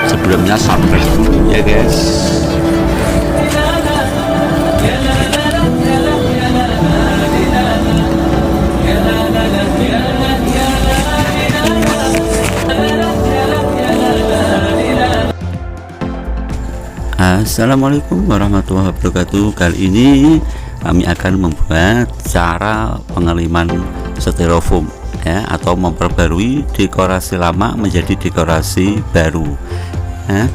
Sebelumnya subscribe ya guys. Assalamualaikum warahmatullahi wabarakatuh. Kali ini kami akan membuat cara pengeliman styrofoam ya, atau memperbarui dekorasi lama menjadi dekorasi baru ya.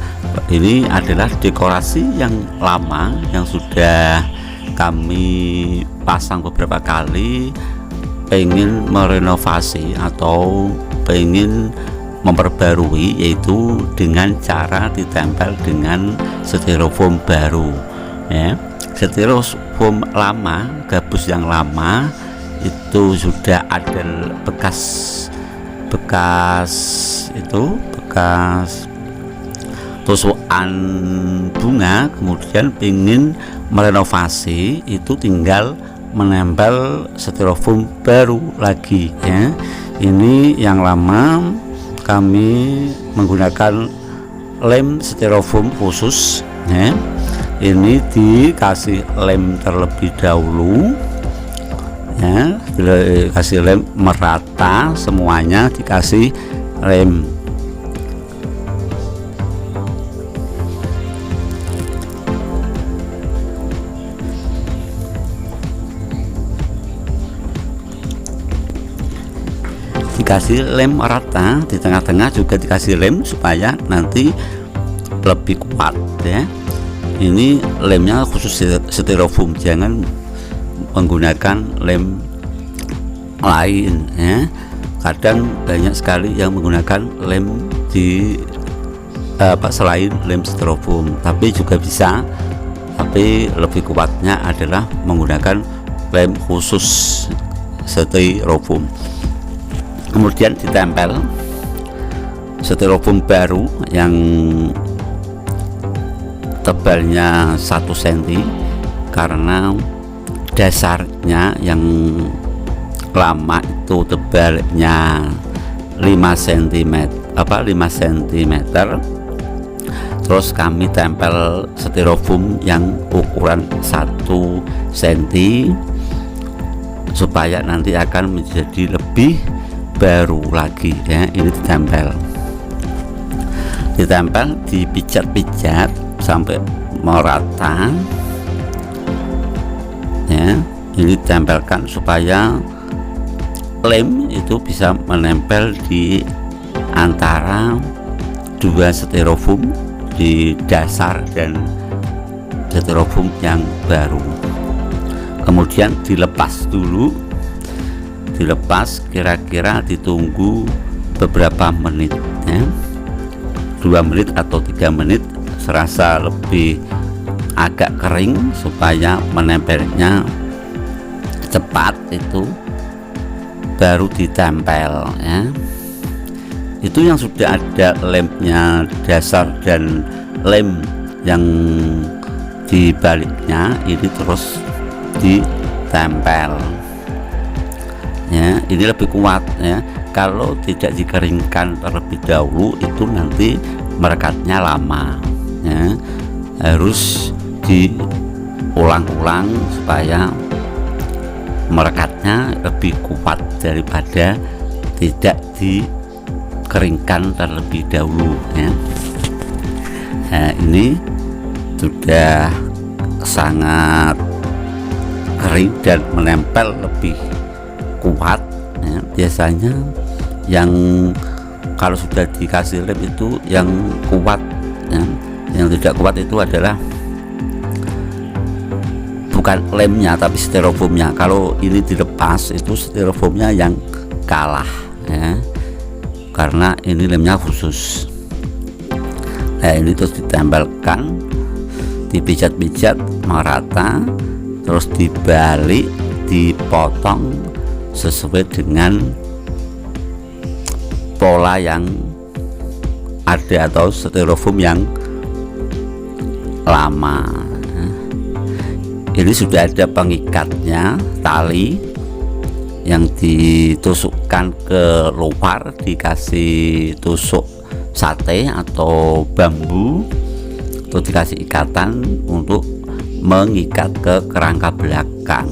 Ini adalah dekorasi yang lama yang sudah kami pasang beberapa kali, pengen merenovasi atau pengen memperbarui, yaitu dengan cara ditempel dengan styrofoam baru ya. Styrofoam lama, gabus yang lama itu sudah ada bekas tusukan bunga, kemudian ingin merenovasi, itu tinggal menempel styrofoam baru lagi ya. Ini yang lama kami menggunakan lem styrofoam khusus ya. Ini dikasih lem terlebih dahulu ya, dikasih lem merata semuanya, dikasih lem. Dikasih lem rata, di tengah-tengah juga dikasih lem supaya nanti lebih kuat ya. Ini lemnya khusus styrofoam, jangan menggunakan lem lain ya. Kadang banyak sekali yang menggunakan lem di selain lem styrofoam, tapi juga bisa, tapi lebih kuatnya adalah menggunakan lem khusus styrofoam. Kemudian ditempel styrofoam baru yang tebalnya 1 cm, karena dasarnya yang lama itu tebalnya 5 cm, 5 cm. Terus kami tempel styrofoam yang ukuran 1 cm supaya nanti akan menjadi lebih baru lagi ya. Ini ditempel, dipijat-pijat sampai merata ya. Ini ditempelkan supaya lem itu bisa menempel di antara dua styrofoam, di dasar dan styrofoam yang baru. Kemudian dilepas dulu, kira-kira ditunggu beberapa menit ya, 2 menit atau 3 menit, serasa lebih agak kering supaya menempelnya cepat, itu baru ditempel ya. Itu yang sudah ada lemnya dasar dan lem yang di baliknya, ini terus ditempel ya. Ini lebih kuat ya. Kalau tidak dikeringkan terlebih dahulu, itu nanti merekatnya lama ya. Harus diulang-ulang supaya merekatnya lebih kuat daripada tidak dikeringkan terlebih dahulu ya. Nah, ini sudah sangat kering dan menempel lebih kuat ya. Biasanya yang kalau sudah dikasih lem itu yang kuat ya. Yang tidak kuat itu adalah bukan lemnya tapi styrofoamnya. Kalau ini dilepas, itu styrofoamnya yang kalah ya, karena ini lemnya khusus. Nah, ini terus ditempelkan, dipijat-pijat merata, terus dibalik, dipotong sesuai dengan pola yang ada atau styrofoam yang lama. Ini sudah ada pengikatnya, tali yang ditusukkan ke luar, dikasih tusuk sate atau bambu, atau dikasih ikatan untuk mengikat ke kerangka belakang.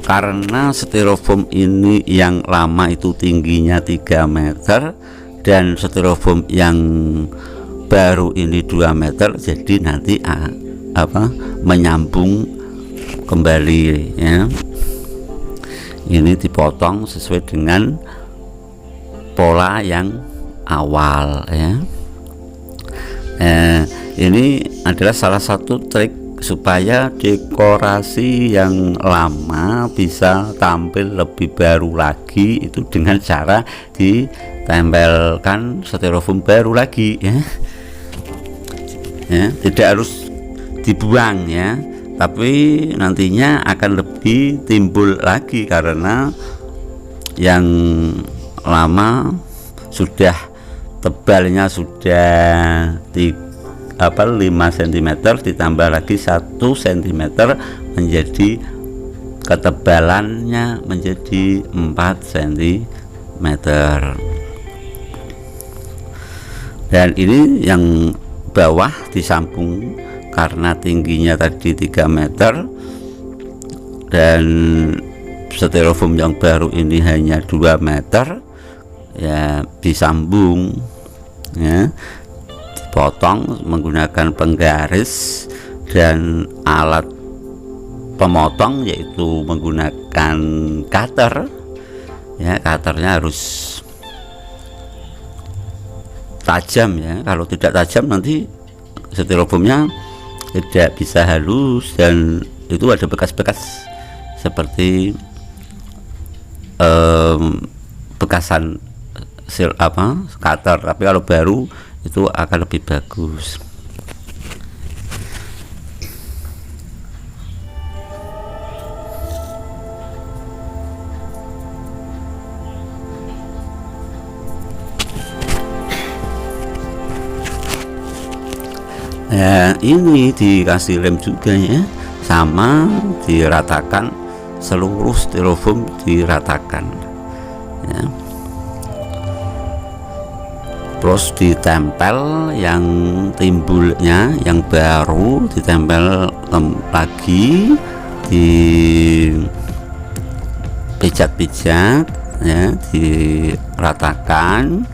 Karena styrofoam ini yang lama itu tingginya 3 meter dan styrofoam yang baru ini 2 meter, jadi nanti menyambung kembali ya. Ini dipotong sesuai dengan pola yang awal ya. Ini adalah salah satu trik supaya dekorasi yang lama bisa tampil lebih baru lagi, itu dengan cara ditempelkan styrofoam baru lagi ya. Tidak harus dibuang ya, tapi nantinya akan lebih timbul lagi karena yang lama sudah tebalnya sudah 5 cm, ditambah lagi 1 cm menjadi ketebalannya menjadi 4 cm. Dan ini yang bawah disambung karena tingginya tadi 3 meter dan styrofoam yang baru ini hanya 2 meter ya, disambung ya, dipotong menggunakan penggaris dan alat pemotong yaitu menggunakan cutter ya. Cutternya harus tajam ya, kalau tidak tajam nanti styrofoamnya tidak bisa halus dan itu ada bekas-bekas seperti bekasan cutter, tapi kalau baru itu akan lebih bagus. Nah, ini dikasih lem juga ya, sama diratakan, seluruh styrofoam diratakan ya. Terus ditempel yang timbulnya yang baru, ditempel lagi, di pijat-pijat ya, diratakan.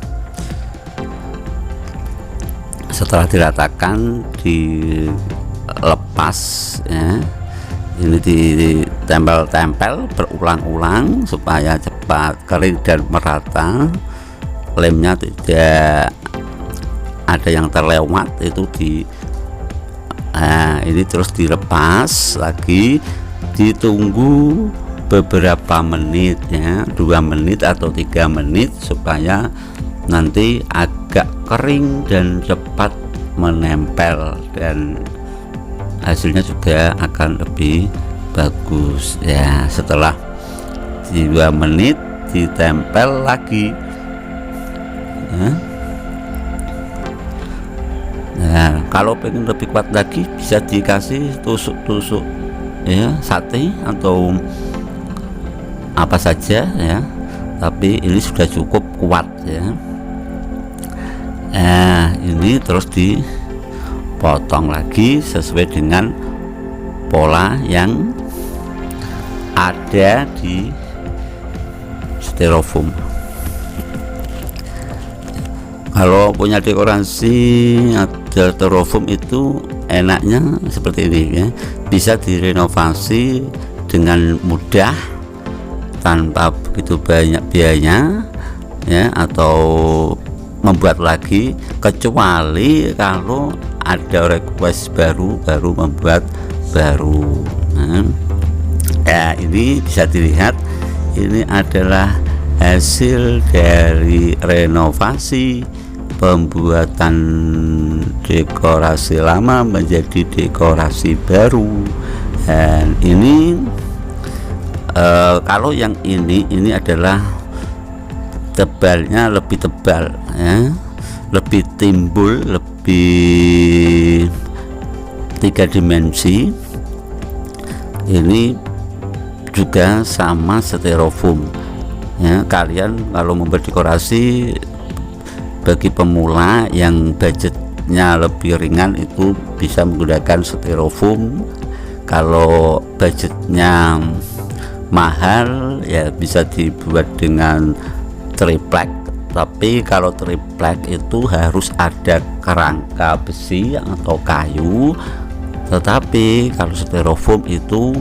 Setelah diratakan dilepas ya, ini ditempel-tempel berulang-ulang supaya cepat kering dan merata, lemnya tidak ada yang terlewat, itu ini terus dilepas lagi, ditunggu beberapa menit ya, 2 menit atau 3 menit supaya nanti agak kering dan cepat menempel dan hasilnya juga akan lebih bagus ya. Setelah 2 menit ditempel lagi ya. Nah, kalau pengen lebih kuat lagi bisa dikasih tusuk-tusuk ya, sate atau apa saja ya, tapi ini sudah cukup kuat ya. Nah, ini terus dipotong lagi sesuai dengan pola yang ada di styrofoam. Kalau punya dekorasi ada styrofoam itu enaknya seperti ini ya, bisa direnovasi dengan mudah tanpa begitu banyak biaya ya, atau membuat lagi, kecuali kalau ada request baru membuat baru. Ya, ini bisa dilihat, ini adalah hasil dari renovasi pembuatan dekorasi lama menjadi dekorasi baru. Dan ini kalau yang ini adalah tebalnya lebih tebal ya, lebih timbul, lebih 3 dimensi. Ini juga sama styrofoam ya. Kalian kalau membuat dekorasi bagi pemula yang budgetnya lebih ringan itu bisa menggunakan styrofoam. Kalau budgetnya mahal ya bisa dibuat dengan triplek, tapi kalau triplek itu harus ada kerangka besi atau kayu, tetapi kalau styrofoam itu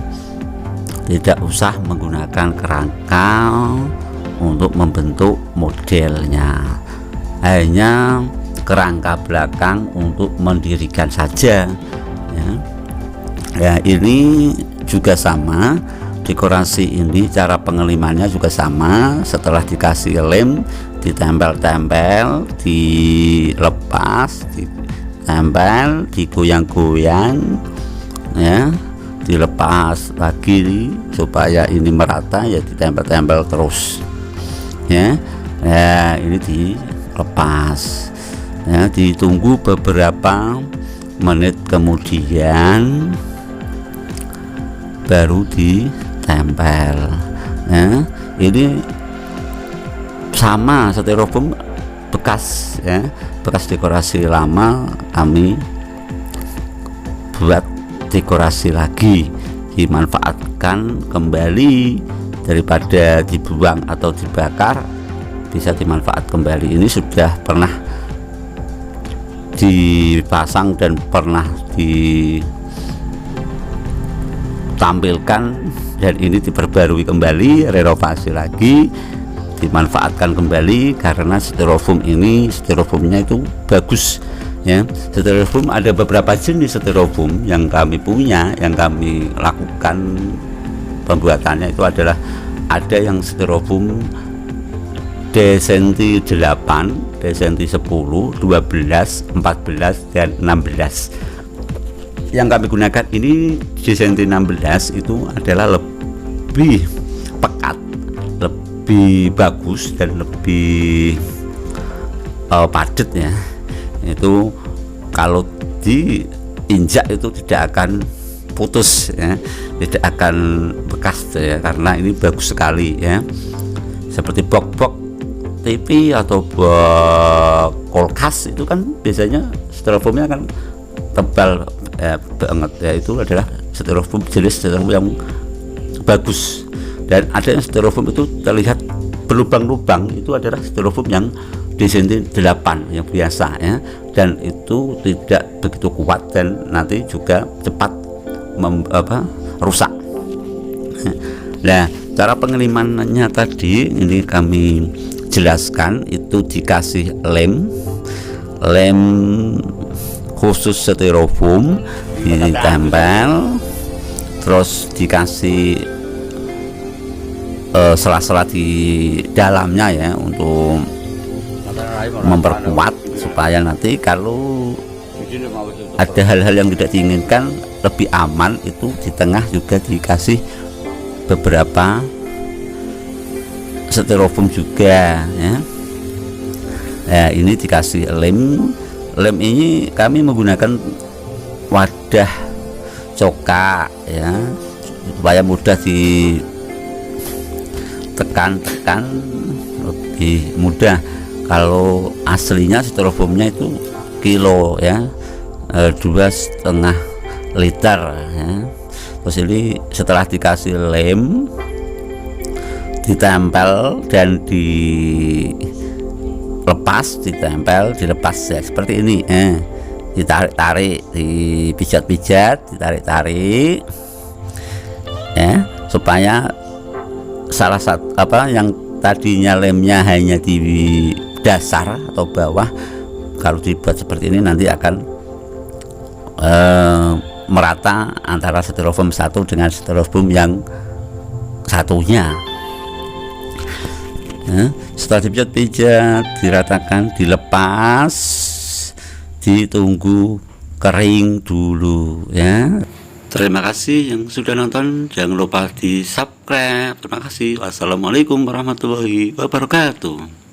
tidak usah menggunakan kerangka untuk membentuk modelnya, hanya kerangka belakang untuk mendirikan saja ya. Ya, ini juga sama, dekorasi ini cara pengelimannya juga sama. Setelah dikasih lem, ditempel-tempel, dilepas, ditempel, digoyang-goyang ya, dilepas lagi supaya ini merata ya, ditempel-tempel terus ya. Ya, ini dilepas ya, ditunggu beberapa menit kemudian baru ditempel ya. Ini sama styrofoam bekas ya, bekas dekorasi lama kami buat dekorasi lagi, dimanfaatkan kembali, daripada dibuang atau dibakar bisa dimanfaat kembali. Ini sudah pernah dipasang dan pernah ditampilkan, dan ini diperbarui kembali, renovasi lagi, dimanfaatkan kembali karena styrofoam ini, styrofoamnya itu bagus ya. Styrofoam ada beberapa jenis styrofoam yang kami punya, yang kami lakukan pembuatannya itu adalah ada yang styrofoam desenti 8, desenti 10, 12, 14 dan 16. Yang kami gunakan ini desenti 16 itu adalah lebih pekat, lebih bagus dan lebih padat ya. Itu kalau diinjak itu tidak akan putus ya, tidak akan bekas ya, karena ini bagus sekali ya. Seperti box-box TV atau box kulkas itu kan biasanya styrofoamnya kan tebal banget ya. Itu adalah styrofoam, jenis styrofoam yang bagus. Dan ada yang styrofoam itu terlihat berlubang-lubang, itu adalah styrofoam yang desenti 8 yang biasa ya, dan itu tidak begitu kuat dan nanti juga cepat rusak. Nah, cara pengelimanannya tadi ini kami jelaskan, itu dikasih lem khusus styrofoam, ditempel, terus dikasih sela-sela di dalamnya ya untuk memperkuat supaya nanti kalau ada hal-hal yang tidak diinginkan lebih aman. Itu di tengah juga dikasih beberapa styrofoam juga ya. Nah, ini dikasih lem ini kami menggunakan wadah coka ya, supaya mudah ditekan lebih mudah. Kalau aslinya styrofoamnya itu kilo ya, 2,5 liter ya. Terus ini setelah dikasih lem, ditempel dan dilepas, ditempel, dilepas ya, seperti ini ditarik-tarik, dipijat-pijat, ditarik-tarik ya, supaya salah satu yang tadinya lemnya hanya di dasar atau bawah, kalau dibuat seperti ini nanti akan merata antara styrofoam satu dengan styrofoam yang satunya ya. Setelah dipijat-pijat, diratakan, dilepas, ditunggu kering dulu ya. Terima kasih yang sudah nonton, jangan lupa di subscribe. Terima kasih. Wassalamualaikum warahmatullahi wabarakatuh.